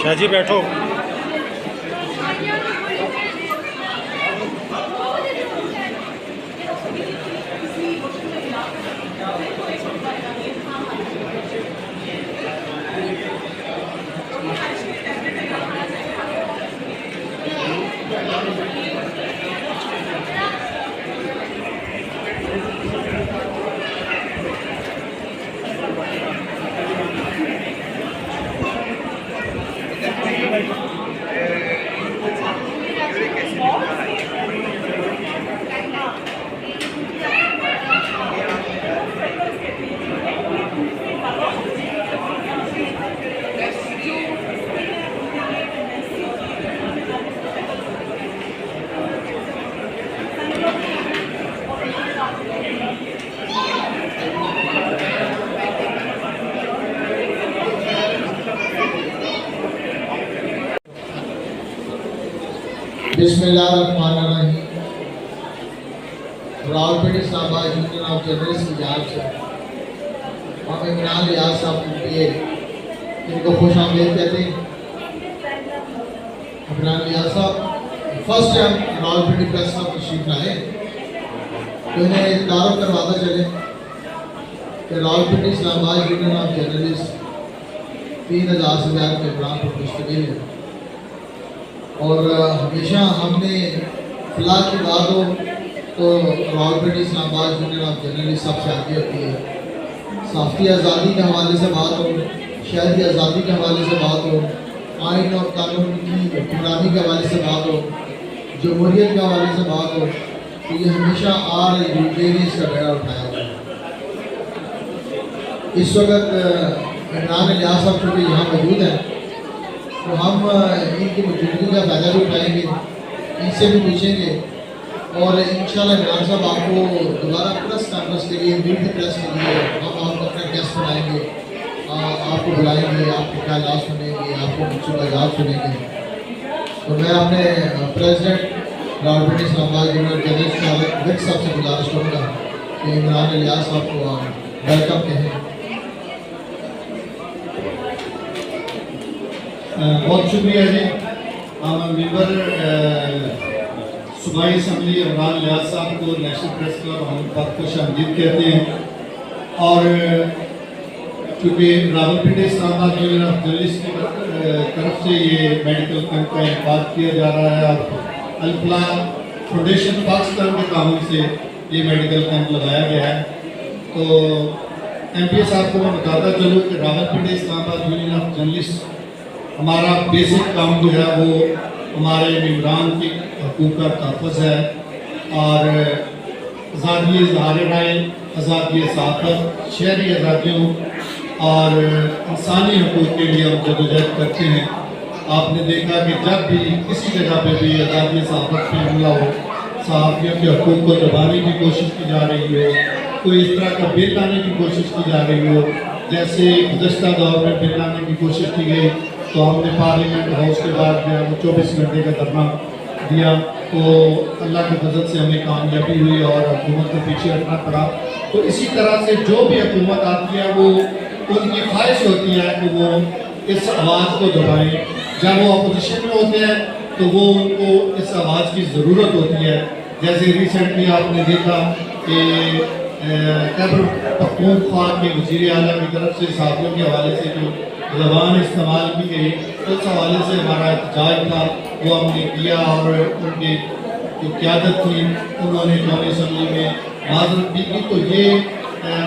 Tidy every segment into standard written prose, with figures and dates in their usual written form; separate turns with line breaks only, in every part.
शाहजी बैठो।
बिस्मिल्लाहिर्रहमानिर्रहीम। Rawalpindi Islamabad union of journalist की जान से हम इमरान रियाज साहब के इनको खुश आमदीद कहते हैं। इमरान रियाज साहब फर्स्ट टाइम रावलपिंडी प्रेस में तशरीफ लाए तो इन्हें तारुफ करवाता चले कि Rawalpindi Islamabad union of journalist 3000 से ज़्यादा प्रोग्राम पर मुश्तमिल है और हमेशा हमने फिलहाल की बात हो तो Rawalpindi Islamabad union of journalist सबसे आगे होती है। सहाफ़ती आज़ादी के हवाले से बात हो, शहरी आज़ादी के हवाले से बात हो, आइन और कानून की हुक्मरानी के हवाले से बात हो, जमहूरियत के हवाले से बात हो, तो ये हमेशा RUJ ने इसका बेड़ा उठाया हुआ है। इस वक्त इमरान रियाज साहब चूँकि यहाँ मौजूद हैं तो हम इनकी मौजूदगी का फ़ायदा भी उठाएंगे, इनसे भी पूछेंगे और इंशाल्लाह इमरान साहब आपको दोबारा प्रेस कॉन्फ्रेंस के लिए, मीट द प्रेस के लिए हम आपको अपना गेस्ट बनाएंगे, आपको बुलाएंगे, आपके ख्याल सुनेंगे, आपको मुझसे सुनेंगे। तो मैं अपने president Rawalpindi Islamabad union journalist विक साहब से गुजारिश करूँगा कि इमरान रियाज साहब को आप वेलकम कहें।
बहुत शुक्रिया जी। मेंबर सूबाई असम्बली इमरान रियाज साहब को नेशनल प्रेस क्लब हम बहुत खुश आमदीद कहते हैं और क्योंकि Rawalpindi Islamabad union of journalist की तरफ से ये मेडिकल कैंप का इनकाद किया जा रहा है और अल-फलाह फाउंडेशन पाकिस्तान के कानून से ये मेडिकल कैंप लगाया गया है। तो MP साहब को मैं बताता चलूँ कि Rawalpindi Islamabad union of journalist हमारा बेसिक काम जो है वो हमारे मेम्बरान की हकूक़ का तहफ़्फ़ुज़ है और आज़ादी इज़हार राय, आज़ादी सहाफ़त, शहरी आज़ादियों और इंसानी हकूक़ के लिए हम जदोजहद करते हैं। आपने देखा कि जब भी किसी जगह पे भी आज़ादी सहाफ़त पे हमला हो, सहाफ़ियों के हकूक़ को दबाने की कोशिश की जा रही हो, कोई इस तरह का बिल लाने की कोशिश की जा रही हो, जैसे गुज़श्ता दौर में बिल लाने की कोशिश की गई तो हमने पार्लियामेंट हाउस के बाद जो है वो 24 घंटे का धरना दिया, तो अल्लाह के फजल से हमें कामयाबी हुई और हुकूमत को पीछे हटना पड़ा। तो इसी तरह से जो भी हुकूमत आती है वो उनकी ख्वाहिश होती है कि वो इस आवाज़ को दबाएँ। जब वो अपोजिशन में होते हैं तो वो उनको इस आवाज़ की ज़रूरत होती है। जैसे रिसेंटली आपने देखा कि खैबर पख्तूनख्वा के वज़ीर आला की तरफ से साथियों के हवाले से जो ज़बान इस्तेमाल की गई उस हवाले से हमारा एहतजाज था, वो हमने किया और उनकी जो क़यादत थी उन्होंने कौमी असम्बली में माज़रत भी की। तो ये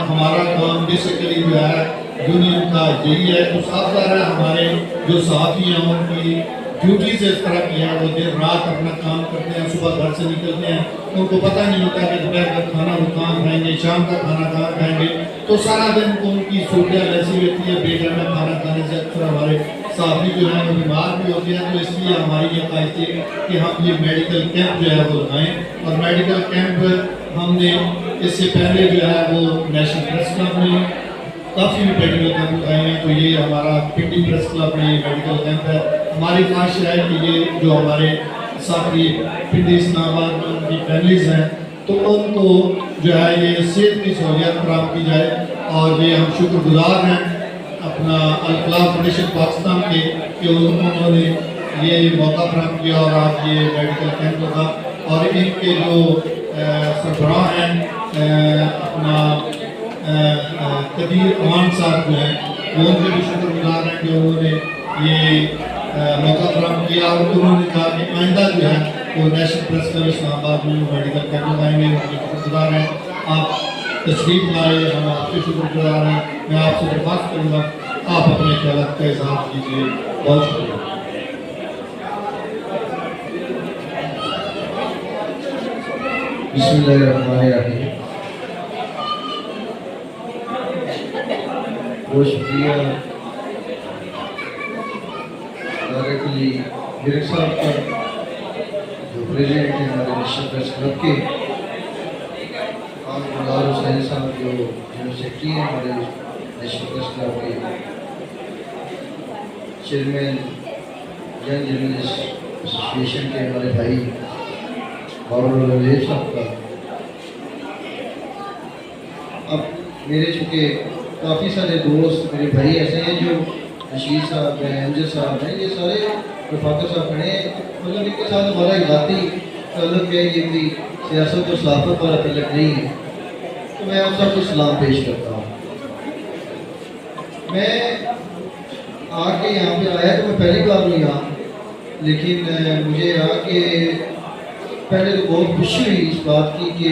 हमारा काम बेसिकली जो है यूनियन का यही है। तो साथ साथ है हमारे जो साथी हैं उनकी ड्यूटीज इस तरह की है, वो देर रात अपना काम करते हैं, सुबह घर से निकलते हैं, उनको पता नहीं होता कि दोपहर का खाना वो कहाँ खाएंगे, शाम का खाना कहाँ खाएंगे। तो सारा दिन तो उनकी सूरत ऐसी रहती है, बेघर में खाना खाने से अक्सर हमारे साथी जो हैं वो बीमार भी होते हैं। तो इसलिए हमारी ये ख्वाहिश थी कि हम ये मेडिकल कैंप जो है वो लगाएं। और मेडिकल कैंप हमने इससे पहले जो है वो नेशनल प्रेस क्लब में काफ़ी मेडिकल कैंप लगाए हैं। तो ये हमारा पिंडी प्रेस क्लब में ये मेडिकल कैंप है। हमारी ख्वाहिश है कि ये जो हमारे साथी पिंडी इस्लामाबाद में उनकी फैमिलीज हैं तो उनको जो है ये सेहत की सहूलियत प्राप्त की जाए। और ये हम शुक्रगुजार हैं अपना अल-फलाह फाउंडेशन पाकिस्तान के कि उन्होंने ये मौका प्राप्त किया और आज ये मेडिकल कैंप लगा। और इनके जो सरबराह हैं अपना कदीर अमान साहब जो हैं वो उनके भी शुक्रगुजार हैं कि उन्होंने ये मौका प्राप्त किया। और उन्होंने कहा कि आइंदा जो है वो नेशनल प्रेस क्लब इस्लामाबाद में मेडिकल कैंप लगाएंगे। उनके शुक्रगुजार हैं, आप तशरीफ लाए, हम आपके शुक्रगुजार हैं। मैं आपसे दरख्वास्त करूँगा आप अपने ख्यालात का इज़हार कीजिए। बहुत शुक्रिया।
बिस्मिल्लाहिर्रहमानिर्रहीम। बहुत शुक्रिया डायरेक्टली गिरक साहब का जो प्रेसिडेंट हैं हमारे नेशनल प्रेस क्लब के, और गुलार हुसैन साहब जो जनरल सेक्रेटरी हैं हमारे नेशनल प्रेस क्लब के, चेयरमैन यंग जर्नलिस्ट एसोसिएशन के हमारे भाई बाबुल रजीब साहब का। अब मेरे चूँकि काफ़ी सारे दोस्त मेरे भाई ऐसे हैं जो रशीद साहब हैं, अमजद साहब हैं, ये सारे रफाकर साहब खड़े हैं, मतलब इनके साथ हमारा इलाती तल्लुक़ है, ये कोई सियासत और सलाफत वाला तल्लुक़ नहीं है। तो मैं आप सबको सलाम पेश करता हूँ। मैं आके यहाँ पे आया तो मैं पहली बार हूँ यहाँ, लेकिन मुझे आके पहले तो बहुत खुशी हुई इस बात की कि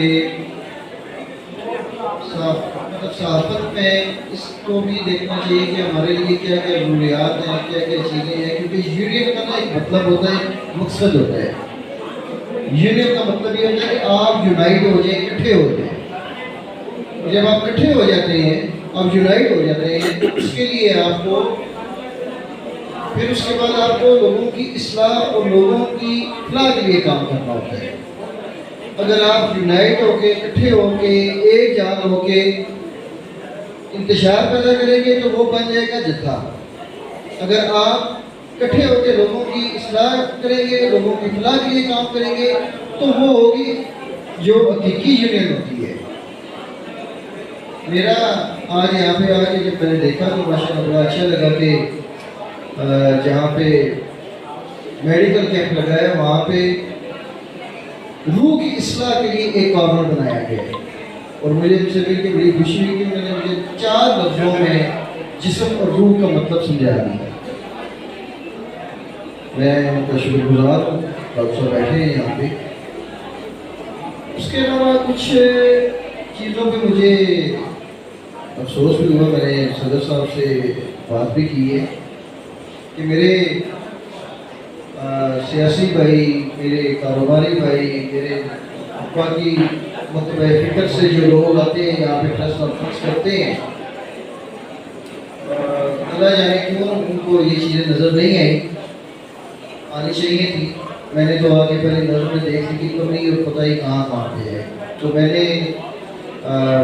मतलब सहाफ़त में इसको भी देखना चाहिए कि हमारे लिए क्या क्या ज़रूरियात हैं, क्या क्या चीज़ें हैं। क्योंकि यूनियन का ना एक मतलब होता है, मकसद होता है। यूनियन का मतलब ये होता है कि आप यूनाइट हो जाए, इकट्ठे हो जाए। जब आप इकट्ठे हो जाते हैं, आप यूनाइट हो जाते हैं, तो उसके लिए आपको फिर उसके बाद आपको लोगों की इस्लाह और लोगों की फलाह के लिए काम करना होता है। अगर आप यूनाइट होके, इकट्ठे होके, एक जान होके इंतशार पैदा करेंगे तो वो बन जाएगा जत्था। अगर आप इकट्ठे होकर लोगों की इस्लाह करेंगे, लोगों की फलाह के लिए काम करेंगे, तो वो होगी जो हकीकी यूनियन होती है। मेरा आज यहाँ पे आके जब मैंने देखा तो माशाल्लाह बड़ा अच्छा लगा कि जहाँ पे मेडिकल कैंप लगा है वहाँ पे रूह की इस्लाह के लिए एक कॉर्नर बनाया गया है। और मुझे उनसे मिलकर बड़ी खुशी हुई कि मैंने मुझे 4 लफ्ज़ों में जिस्म और रूह का मतलब समझा दिया। मैं उनका शुक्रगुजार हूँ, डॉक्टर साहब बैठे हैं यहाँ पे। उसके अलावा कुछ चीज़ों पे मुझे अफसोस भी हुआ। मैंने सदर साहब से बात भी की है कि मेरे सियासी भाई, मेरे कारोबारी भाई, मेरे अब्बा की मतलब फिक्र से जो लोग आते हैं यहाँ पे ट्रस्ट कॉन्फ्रेंस करते हैं, अल्लाह जाने क्यों उनको ये चीज़ें नज़र नहीं आई, आनी चाहिए थी। मैंने तो आगे पहले नज़र में देख ली तो नहीं और पता ही कहाँ पे है। तो मैंने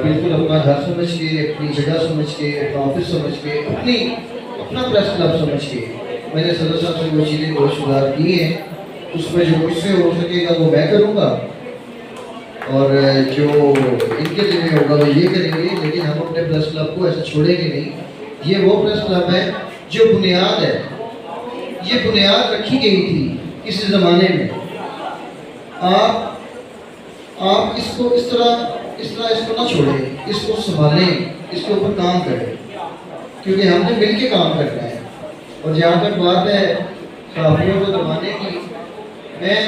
बिल्कुल अपना घर समझ के, अपनी जगह समझ के, अपना ऑफिस समझ के, अपना प्रेस क्लब समझ के मैंने सदर साहब से वो चीज़ें बहुत सुधार की हैं। उसमें जो मुझसे हो सकेगा वो मैं करूँगा और जो इनके जिम्मे होगा वो ये करेंगे। लेकिन हम अपने प्रेस क्लब को ऐसे छोड़ेंगे नहीं। ये वो प्रेस क्लब है जो बुनियाद है, ये बुनियाद रखी गई थी किसी ज़माने में। आप इसको इस तरह इसको ना छोड़ें, इसको संभालें, इसके ऊपर काम करें, क्योंकि हमने मिल के काम करना है। और जहाँ तक बात है काफियों को दबाने की, मैं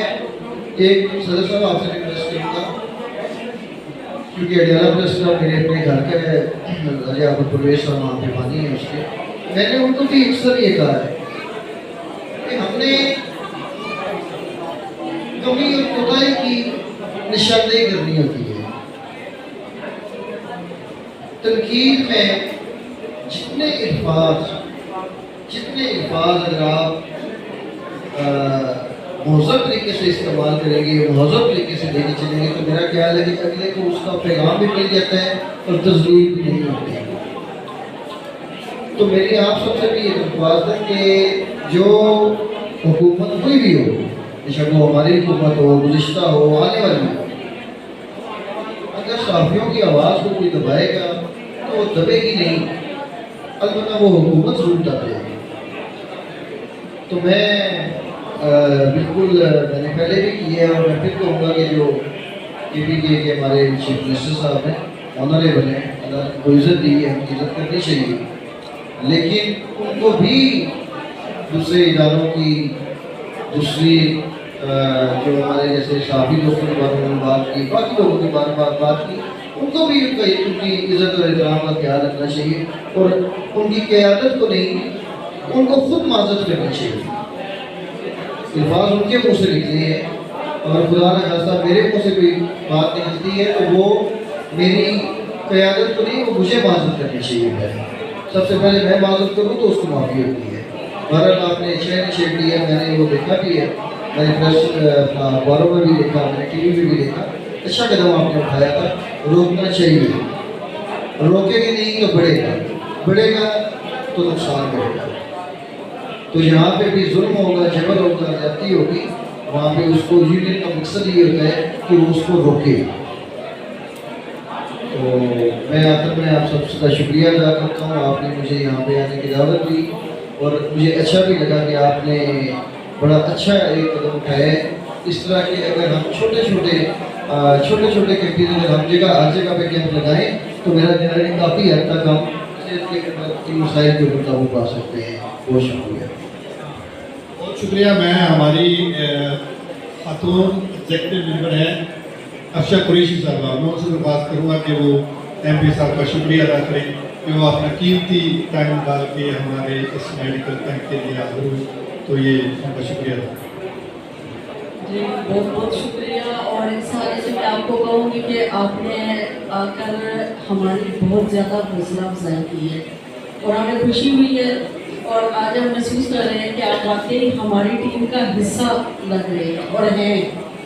एक सदर साहब आपसे रिक्वेस्ट करूँगा क्योंकि अडियाला प्रेस क्लब मेरे अपने घर का है, अध्यापक प्रवेश और वहाँ पे पानी है उसके, मैंने उनको भी अक्सर ये कहा है कि हमने कमी और कोताही की निशानदेही करनी होती है। तनकीद में जितने अल्फाज अगर आप महज़ब तरीके से इस्तेमाल करेंगे, महज़ब तरीके से लेके चलेंगे, तो मेरा ख्याल है कि अगले को उसका पैगाम भी मिल जाता है और तस्दीक भी नहीं होती है। तो मेरी आप सबसे भी ये दरख्वास्त है कि जो हुकूमत कोई भी हो, बेशक वो हमारी हुकूमत हो, गुज़िश्ता हो, आने वाली हो, अगर सहाफ़ियों की आवाज़ को कोई दबाएगा तो वो दबेगी नहीं, अलबत्ता वो हुकूमत ज़रूर दबेगी। तो मैं बिल्कुल मैंने पहले भी किया और मैं फिर कहूँगा कि जो KPK के हमारे चीफ मिनिस्टर साहब हैं, ऑनरेबल हैं, अल्लाह को इज़्ज़त दी है, उनकी इज़्ज़त करनी चाहिए, लेकिन उनको भी दूसरे इदारों की, दूसरी जो हमारे जैसे साफी दोस्तों के बारे में बात की, बाकी लोगों के बारे में बात की, उनको भी उनकी इज़्ज़त और एहतराम का ख्याल रखना चाहिए और उनकी क़यादत को नहीं, उनको खुद माज़रत करनी चाहिए। अल्फाज उनके मुँह से निकले हैं और खुदा न खास्ता मेरे मुँह से कोई बात निकलती है तो वो मेरी क़यादत को नहीं, वो मुझे माज़रत करनी चाहिए। सबसे पहले मैं माज़रत करूँ तो उसको माफ़ी होती है। बहरहाल आपने चैन छेड़ लिया, मैंने वो देखा भी है, मैंने प्रेस अखबारों में भी देखा, मैंने TV में भी देखा, अच्छा कदम आपने उठाया था, रोकना चाहिए। रोकेंगे नहीं तो बढ़ेगा तो नुकसान करेगा। तो यहाँ पे भी जुल्म होगा, जबर होगा, ज्यादती होगी, वहाँ पे उसको यूनियन का मकसद ये होता है कि वो उसको रोके। तो मैं आखिर में आप सबका शुक्रिया अदा करता हूँ, आपने मुझे यहाँ पे आने की दावत दी और मुझे अच्छा भी लगा कि आपने बड़ा अच्छा एक कदम उठाया है। इस तरह के अगर हम छोटे छोटे कैंपेन अगर हम हर जगह पे कैंप लगाएं तो मेरा ख्याल है काफ़ी हद तक हम इन मसाइल के ऊपर काबू पा सकते हैं। बहुत शुक्रिया।
बहुत शुक्रिया। मैं हमारी खातून एग्जेक्टिव मेंबर है अर्शा कुरैशी साहबा, मैं उनसे दरख्वास्त करूँगा कि वो MP साहब का शुक्रिया अदा करें कि वो अपना कीमती टाइम निकाल के हमारे इस मेडिकल कैंप के लिए हाजिर हुए, तो ये उनका शुक्रिया अदा
जी, बहुत बहुत शुक्रिया। और इस हाल से मैं आपको कहूँगी कि आपने आकर हमारी बहुत ज़्यादा हौसला अफजाई की है और हमें खुशी हुई है और आज हम महसूस कर रहे हैं कि आप वाकई हमारी टीम का हिस्सा लग रहे हैं और हैं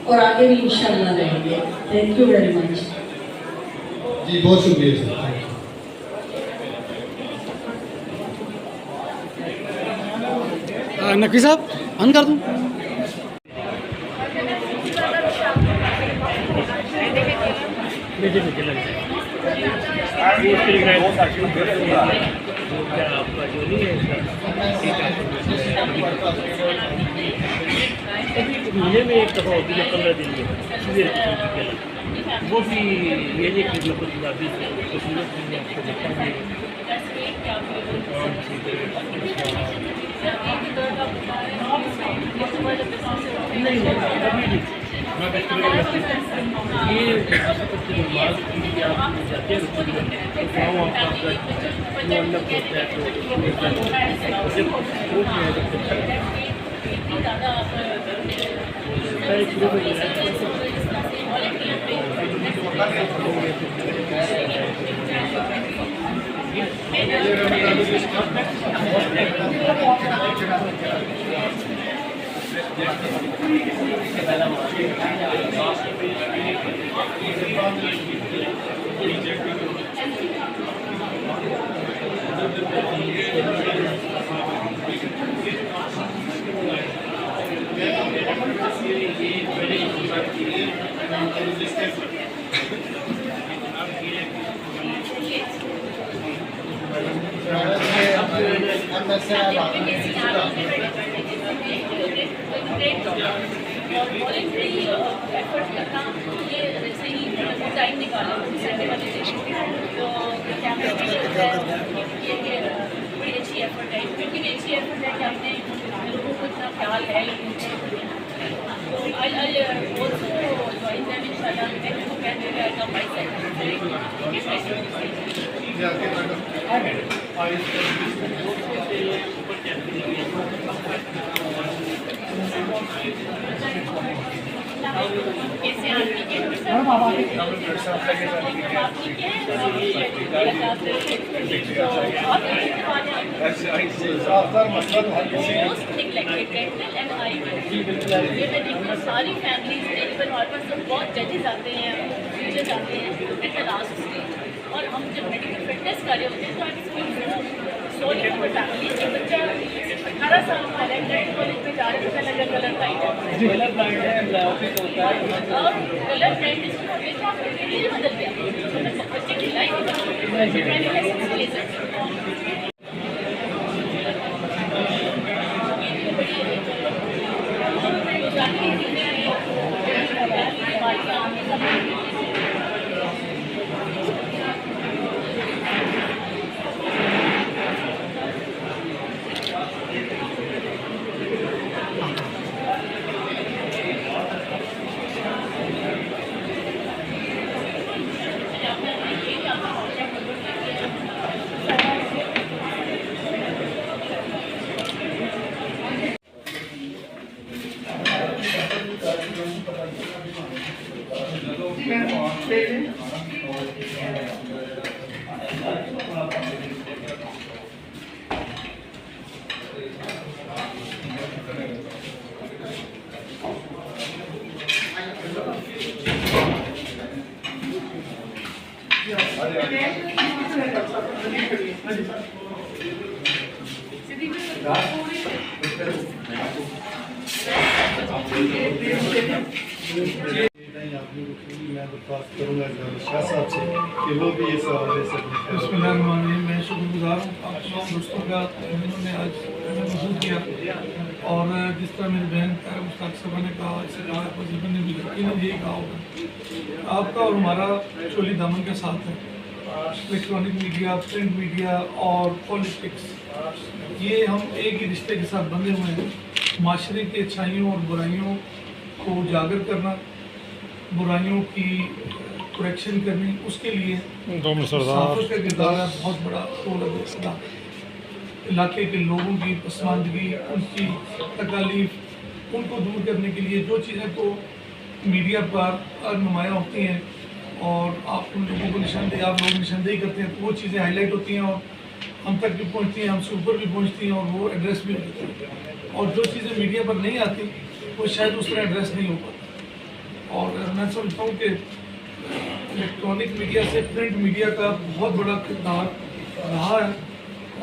और आगे भी इंशाल्लाह रहेंगे। थैंक यू वेरी मच
जी, बहुत शुक्रिया सर।
नकवी साहब ऑन कर दूँ?
महीने में एक दफ़ा होती है, 15 दिन में वो भी ये कि आपको नहीं अभी नहीं
टाइम निकाला संडे वाले दिन तो कैमरा बड़ी अच्छी एफर्ट है, क्योंकि अच्छी एफर्ट है कि आपने लोगों को इतना ख्याल है। तो आई ऑल्सो ज्वाइन देम इंशाल्लाह। कहते हैं का सारी फैमिलीज बहुत जजेस आते हैं, टीचर्स आते हैं एट द लास्ट स्टेज, और हम जब मेडिकल फिटनेस कर रहे होते हैं तो सोच कोई फैमिली के बच्चा 18 साल का है, कॉलेज में जा रहे हैं, अलग कलर ब्लाइंड है, कलर ब्लाइंड है, और कलर ब्लाइंडनेस की वजह से आपका करियर बदल गया, बच्चे की लाइफ बदल गई।
मैं दरख्वास्त करूँगा शाह साहब से कि वो भी इस हवाले से
मैं शुक्रगुजार हूँ आप तमाम दोस्तों का जिन्होंने आज हमें मौजूद किया, और जिस तरह मेरी बहन मुश्ताक साहबा ने कहा, इससे वजीफा ने भी यही कहा होगा, आपका और हमारा चोली दामन के साथ है। इलेक्ट्रॉनिक मीडिया, प्रिंट मीडिया और पॉलिटिक्स, ये हम एक ही रिश्ते के साथ बंधे हुए हैं। माशरे की अच्छाइयों और बुराइयों को उजागर करना, बुराइयों की करेक्शन करनी, उसके लिए सहाफ़त का किरदार बहुत बड़ा रोल अदा। इलाके के लोगों की पसमानदगी, उनकी तकालीफ, उनको दूर करने के लिए जो चीज़ें तो मीडिया पर नुमायाँ होती हैं और आप उन लोगों को आप लोग निशानदेही करते हैं, तो वो चीज़ें हाईलाइट होती हैं और हम तक भी पहुँचती हैं, हमसे ऊपर भी पहुँचती हैं और वो एड्रेस भी होती हैं। और जो चीज़ें मीडिया पर नहीं आती वो शायद उस तरह एड्रेस नहीं हो पाती। और मैं समझता हूँ कि इलेक्ट्रॉनिक मीडिया से प्रिंट मीडिया का बहुत बड़ा किरदार रहा है।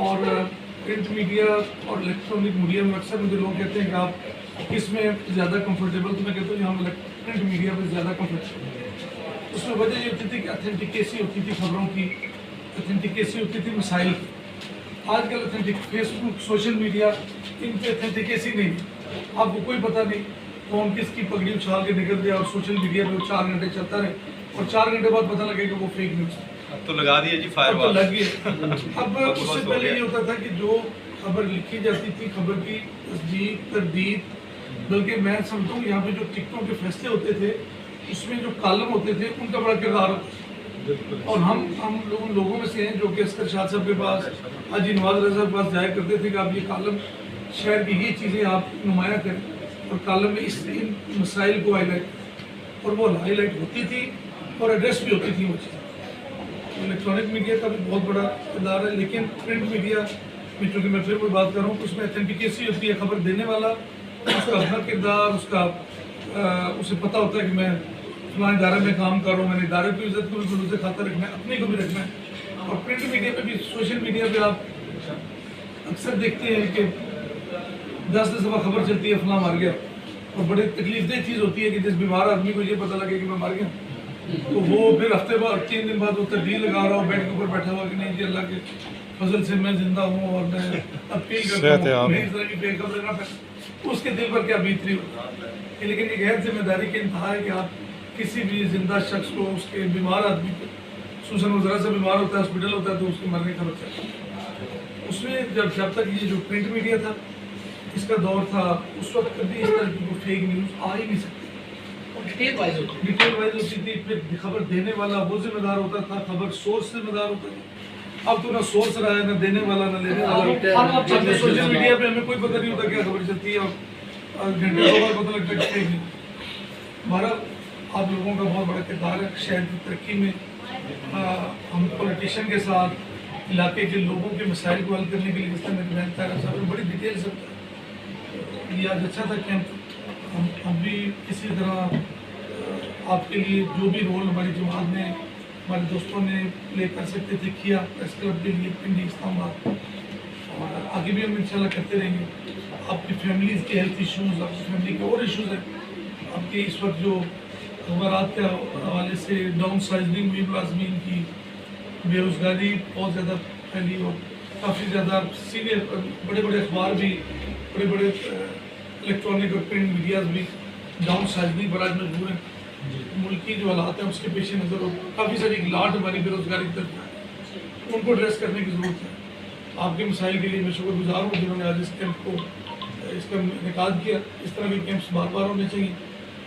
और प्रिंट मीडिया और इलेक्ट्रॉनिक मीडिया में अक्सर मुझे लोग कहते हैं कि आप किसमें ज़्यादा कंफर्टेबल, तो मैं कहता हूँ हम प्रिंट मीडिया में ज़्यादा कंफर्टेबल। उसमें वजह ये होती थी कि अथेंटिकेसी होती थी खबरों की, अथेंटिकेसी होती थी मिसाइल की। आजकल फेसबुक, सोशल मीडिया, इन पे अथेंटिकेसी नहीं, आपको कोई पता नहीं कौन किसकी पगड़ी उछाल के निकल गया और सोशल मीडिया पे 4 घंटे चलता रहे और 4 घंटे बाद पता लगेगा वो फेक न्यूज़
तो लगा दिया जी फायरवॉल,
तो लग गया। अब उससे पहले ये होता था कि जो खबर लिखी जाती थी, खबर की तस्दीक, तरदीद, बल्कि मैं समझता हूँ यहाँ पे जो टिकटों के फैसले होते थे उसमें जो कॉलम होते थे उनका बड़ा किरदार होता था। और हम लोगों में से हैं जो कि असगर शाह साहब के पास, हाजी नवाज रजा के पास जाया करते थे कि आप ये कॉलम शहर की ये चीज़ें आप नुमाया करें और कॉलम में इन मसाइल को हाईलाइट, और वो हाईलाइट होती थी और एड्रेस भी होती थी वो चीज़। इलेक्ट्रॉनिक मीडिया का भी बहुत बड़ा किरदार है, लेकिन प्रिंट मीडिया में चूँकि मैं फिर कोई बात कर रहा हूँ, उसमें अथेंटिकेसी होती है। खबर देने वाला उसका अपना किरदार, उसे पता होता है कि मैं फलां इदारे में काम कर रहा हूँ, मैंने इदारे की इज्जत को भी उसे खाता रखना है, अपने को भी रखना है। और प्रिंट मीडिया पे भी, सोशल मीडिया पे आप अक्सर देखते हैं कि 10 दफ़ा खबर चलती है फलां मर गया, और बड़ी तकलीफदेह चीज़ होती है कि जिस बीमार आदमी को ये पता लगे कि मैं मर गया, तो वो फिर हफ्ते बाद 3 दिन बाद वो तब्दील लगा रहा हो बेड के ऊपर बैठा हुआ कि नहीं जी अल्लाह के फजल से मैं जिंदा हूँ और मैं अपील करता हूँ, मेरी तरह की बेखबर रहना पड़े, उसके दिल पर क्या बीत रही हो। लेकिन एक गैर जिम्मेदारी के इंतहा है कि आप किसी भी जिंदा शख्स को, उसके बीमार आदमी को, खुसूसन वो ज़रा सा बीमार होता है, हॉस्पिटल होता है, तो उसके मरने का बच्चा उसमें जब तक ये जो प्रिंट मीडिया था इसका दौर था, उस वक्त कभी इस तरह की फेक न्यूज़ आ ही नहीं सकती। डिटेल वाइज होती थी, फिर खबर देने वाला वो जिम्मेदार होता था, खबर सोर्स जिम्मेदार होता था। अब तो ना सोर्स रहा है, ना देने वाला, ना लेने वाला। अब सोशल मीडिया पे हमें कोई पता नहीं होता क्या खबर चलती है, और घंटे दो बार पता लगता है कि हमारा आप लोगों का बहुत बड़ा किरदार है शहर की तरक्की में। हम पॉलिटिशियन के साथ इलाके के लोगों के मसाइल को हल करने के लिए जिस तरह मेरे बहन तारा साहब ने बड़ी डिटेल से ये आज अच्छा था कैंप। हम भी इसी तरह आपके लिए जो भी रोल हमारी जमात ने, हमारे दोस्तों ने प्ले कर सकते थे किया, प्रेस क्लब के लिए पिंडी इस्लामाबाद, और आगे भी हम इंशाल्लाह करते रहेंगे। आपकी फैमिलीज़ के हेल्थ इश्यूज़, आपकी फैमिली के और इश्यूज़ हैं, आपके इस वक्त जो खबरात के हवाले से डाउन साइजिंग हुई, मुलाजमीन की बेरोज़गारी बहुत ज़्यादा फैली, और काफ़ी ज़्यादा सीनियर बड़े बड़े अखबार भी, बड़े बड़े इलेक्ट्रॉनिक और प्रिंट मीडियाज़ भी डाउन साइजिंग पर आज मजबूर हैं। मुल्क की जो हालात हैं उसके पेश नज़र हो काफ़ी सारी लाट हमारी बेरोज़गारी की तरफ है, उनको एड्रेस करने की ज़रूरत है। आपके मसाइल के लिए मैं शुक्रगुजार हूँ जिन्होंने आज इस कैंप को इसका इनेकाद किया। इस तरह के कैंप्स बार बार होने चाहिए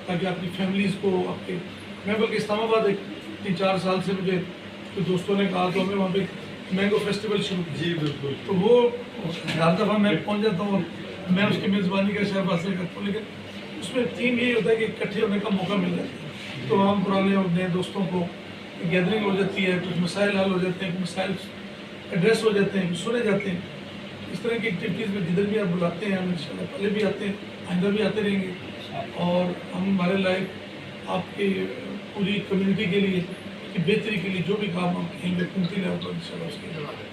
ताकि आपकी फैमिलीज़ को आपके, मैं बल्कि इस्लामाबाद एक 3-4 साल से मुझे तो दोस्तों ने कहा तो हमें वहाँ पे मैंगो फेस्टिवल शुरू किया। जी बिल्कुल। तो वो हर दफ़ा मैं पहुँच जाता हूँ और मैं उसकी मेज़बानी का शर्फ हासिल करता हूँ, लेकिन उसमें थीम यही होता है कि इकट्ठे होने का मौका मिल जाता है। तो हम पुराने और नए दोस्तों को गैदरिंग हो जाती है, कुछ मसाइल हल हो जाते हैं, कुछ मसाइल एड्रेस हो जाते हैं, कुछ सुने जाते हैं। इस तरह की एक्टिविटीज़ में जिधर भी आप बुलाते हैं हम इंशाल्लाह पहले भी आते हैं, आइंदा भी आते रहेंगे, और हम हमारे लाइफ आपके पूरी कम्युनिटी के लिए की बेहतरी के लिए जो भी काम हम कहेंगे कुमती लेवल पर इंशाल्लाह उसके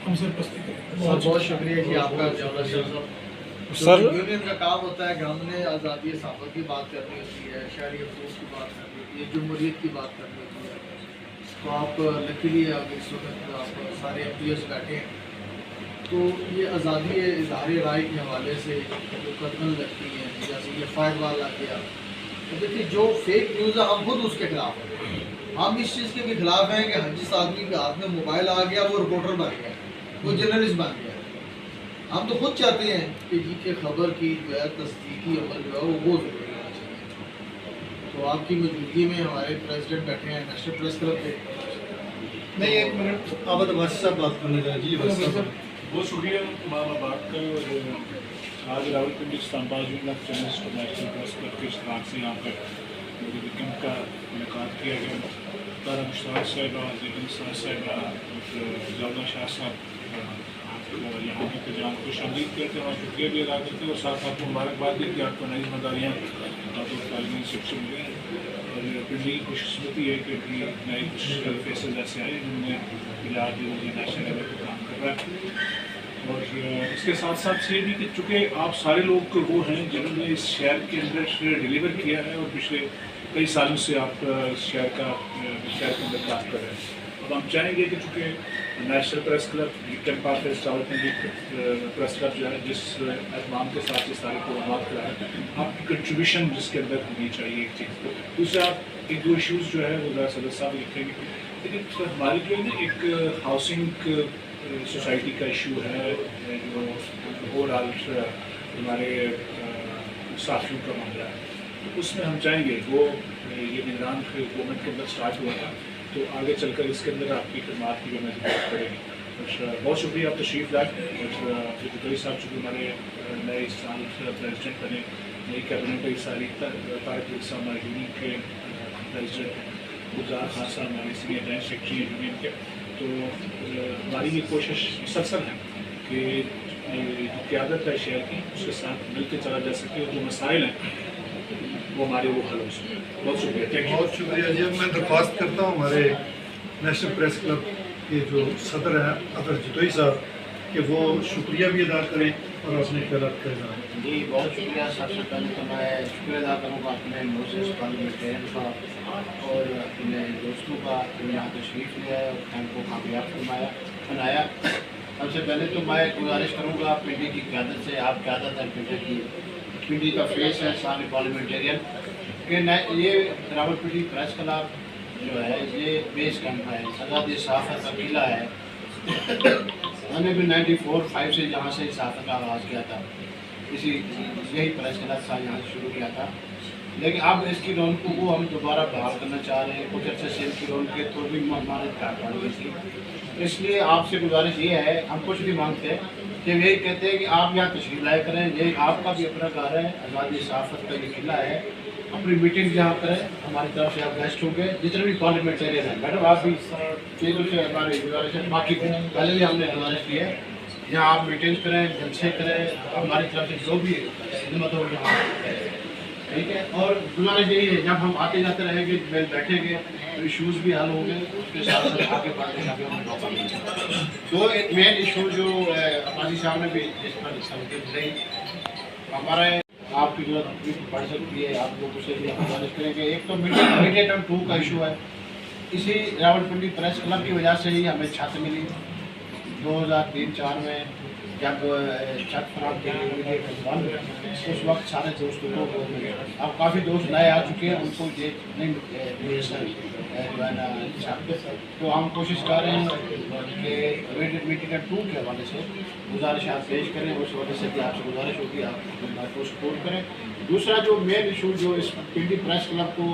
हम सरपरस्ती करेंगे।
बहुत बहुत शुक्रिया जी आपका सर। यूनियन का काम होता है कि हमने आज़ादी सफ़र की बात करनी होती है, शहरी अफसोस की बात करनी होती है, जमहूरियत की बात करनी होती है। तो आप लकीली आप इस वक्त आप सारे एमपीएस बैठे हैं, तो ये आज़ादी इजहार राय के हवाले से जो कदम लगती हैं, जैसे ये फायरवाल आ गया, तो देखिए जो फेक न्यूज़ है हम खुद उसके खिलाफ हैं। हम इस चीज़ के भी खिलाफ हैं कि जिस आदमी के हाथ में मोबाइल आ गया वो रिपोर्टर बन गया, वो जर्नलिस्ट बन गया। हम तो खुद चाहते हैं कि जी के खबर की जो है तस्दीकी अमल जो है वो बहुत ज़रूरी होना चाहिए। तो आपकी मौजूदगी में हमारे प्रेसिडेंट बैठे हैं नेशनल प्रेस क्लब के।
नहीं, एक मिनट आबद वासी साहब बात करने का। जी वासी साहब,
बहुत शुक्रिया बात कर। आज रावलपिंडी इस्लामाबाद यूनियन जर्नलिस्ट और नेशनल प्रेस क्लब के इश्तराक से यहाँ पर कैंप का इनेकाद किया गया। तारा मुश्ताक साहिबा, ज़ैन निसार साहिबा, ज़ौदा शाह साहब यहाँ के इंतजाम को शामिल करते हैं और शुक्रिया भी अदा करते हैं, और साथ साथ मुबारकबाद दी कि आपको नई जिम्मेदारियाँ तालीमी शिक्षा मिली हैं। और पिंडी की खुशकिस्मती है कि अभी नए कुछ फेसेस ऐसे आए जिनमें इलाज नेशनल लेवल पर काम कर रहा है। और इसके साथ साथ ये भी कि चूँकि आप सारे लोग वो हैं जिन्होंने इस शहर के अंदर डिलीवर किया है और पिछले कई सालों से आप शहर के अंदर काम कर रहे हैं। अब हम चाहेंगे कि चूँकि national press club camp office Rawalpindi press club जो है जिस एहतमाम के साथ ये सारे प्रोग्राम करा है, आपकी कंट्रीब्यूशन जिसके अंदर होनी चाहिए एक चीज़ को। दूसरा आप एक दो इशूज़ जो है वो ज़रा सदर साहब लिखेंगे, लेकिन हमारी जो है ना एक हाउसिंग सोसाइटी का इशू है जो ओवरऑल हमारे साथियों का मामला है, तो उसमें हम चाहेंगे वो ये निगरान गवर्नमेंट के अंदर स्टार्ट हुआ था, तो आगे चलकर इसके अंदर आपकी खिदमत की हमें जरूरत पड़ेगी। बहुत शुक्रिया आप तशरीफ़ लाए। और कई साहब चूँकि हमारे नए साल प्रेसिडेंट बने, नई कैबिनेट कई सारी तारक साहब हमारे यूनियन के प्रेसिडेंट हैं, गुलजार खान साहब हमारे सीनियर जॉइंट सेक्रेटरी हैं यूनियन के। तो हमारी ये कोशिश मुसलसल है कि जो क़यादत है शहर की उसके साथ मिलकर चला जा सके और जो मसाइल हैं वो हमारे वो हल हो सके। बहुत शुक्रिया, थैंक यू।
बहुत शुक्रिया जी। मैं दरख्वास्त करता हूँ हमारे नेशनल प्रेस क्लब के जो सदर हैं अतर जतोई साहब कि वो शुक्रिया भी अदा करें और अपने ख्यालात का इज़हार करें।
जी बहुत शुक्रिया। सबसे पहले तो मैं शुक्रिया अदा करूँगा अपने मोसेस पार्लियामेंटेरियन का और अपने दोस्तों का जो यहाँ तशरीफ़ लिया है और कैंप को कामयाब बनाया। सबसे पहले तो मैं गुजारिश करूँगा पिंडी की क़यादत से, आप क़यादत है पिंडी की, पिंडी का फेस है सारे पार्लियामेंटेरियन कि ये रावलपिंडी प्रेस क्लब जो है ये बेस कैंप है, आज़ादी सहाफ़त का किला है। हमने भी 94-5 से जहाँ से सहाफ़त का आगाज़ किया था, इसी यही प्रेस क्लब था यहाँ से शुरू किया था। लेकिन अब इसकी रौनक को हम दोबारा बहाल करना चाह रहे हैं। कुछ अच्छे सेल की रौनक के तो भी हमारे पड़ गई थी। इसलिए आपसे गुजारिश ये है, हम कुछ नहीं मांगते कि यही कहते हैं कि आप यहाँ तशरीफ लाया करें, यही आपका भी अपना घर है, आज़ादी सहाफ़त का ये किला है, अपनी मीटिंग यहाँ करें, हमारी तरफ से आप गेस्ट होंगे, जितने भी पार्लियामेंटेरियन हैं। मैडम आप भी चीज़ों से हमारी गुजारिश है, बाकी पहले भी हमने गुजारिश की है, यहाँ आप मीटिंग्स करें, जलसे करें, हमारी तरफ से जो भी खिदमत हो यहाँ, ठीक है। और गुजारिश यही है, जब हम आते जाते रहेंगे, बैठेंगे तो इशूज़ भी हल होंगे, उसके साथ साथ आगे बढ़ने का भी हमें मौका मिलेगा। तो एक मेन इशू जो अब्बासी साहब ने भी जिस पर समझे हमारे आपकी जो बढ़ सकती है, आप लोगों से भी हम गुजारिश करेंगे। एक तो मीडिएट 2 का इशू है, इसी रावलपिंडी प्रेस क्लब की वजह से ही हमें छत मिली 2003-04 में, जब छत फराम के लिए उस वक्त सारे दोस्तों को अब काफ़ी दोस्त नए आ चुके हैं, उनको ये नहीं जो है ना छत। तो हम कोशिश कर रहे हैं कि मीटिंग 2 के हवाले से गुजारिश आप पेश करें, उस वजह से भी आपसे गुजारिश होगी आप को सपोर्ट करें। दूसरा जो मेन इशू जो इस पिंडी प्रेस क्लब को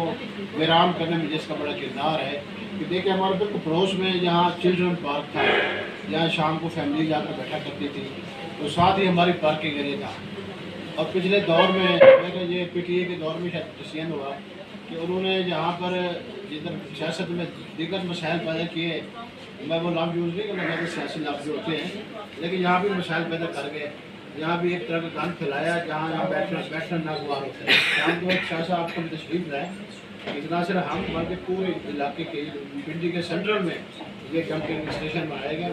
वीरान करने में जिसका बड़ा किरदार है कि देखिए, हमारे बिल्कुल पड़ोस में यहाँ चिल्ड्रन पार्क था, यहाँ शाम को फैमिली जाकर बैठा करती थी, तो साथ ही हमारी पार्किंग एरिया था। और पिछले दौर में ये PTA के दौर में शायद डिसीजन हुआ कि उन्होंने यहाँ पर जिधर सियासत में दिग्गज मसाइल पैदा किए, मैं वो लफ्ज़ यूज़ नहीं करना चाहता, सियासी लफ्ज़ होते हैं, लेकिन यहाँ भी मसाइल पैदा कर गए। यहाँ भी एक तरह का गंद फैलाया, जहाँ यहाँ बैठना नागवार होता है। शाम को एक शाह आपको तशरीफ लाए, इतना सिर्फ हम हमारे पूरे इलाके के पिंडी के सेंट्रल में ये डंपिंग स्टेशन बनाएगा,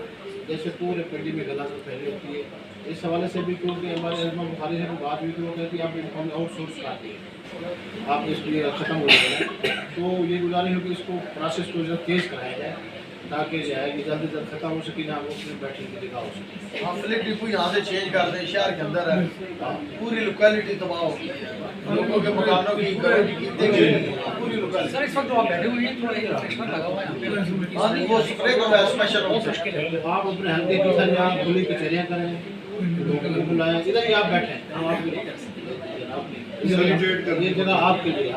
जैसे पूरे पिंडी में गला तो फैली होती है। इस हवाले से भी क्योंकि हमारे बुखारी से बात हुई थी, वो कहती है आप इनको आउटसोर्स कर दिए, आप इसलिए ख़त्म हो गया। तो ये गुजारिश है कि इसको प्रोसेस को जो तेज़ कराया जाए, ताकि जो है कि जल्दी जल्द खत्म हो सके, ना वो उसमें बैठने की जगह हो सके।
हम डिपो यहाँ से चेंज कर दें, शहर के अंदर है, पूरी लोकेलिटी तबाह हो गई है, लोगों के मकानों की पूरी लोकेलिटी।
सर इस वक्त आप बैठे हुए हैं, थोड़ा रिफ्रेशमेंट लगा हुआ है यहाँ पे।
हाँ जी, वो स्प्रे का स्पेशल
मुश्किल है।
आप अपने हल्के की सर यहाँ खुली कचहरियाँ करें, लोगों को बुलाएं, इधर ही आप बैठें, ये जगह आपके लिए।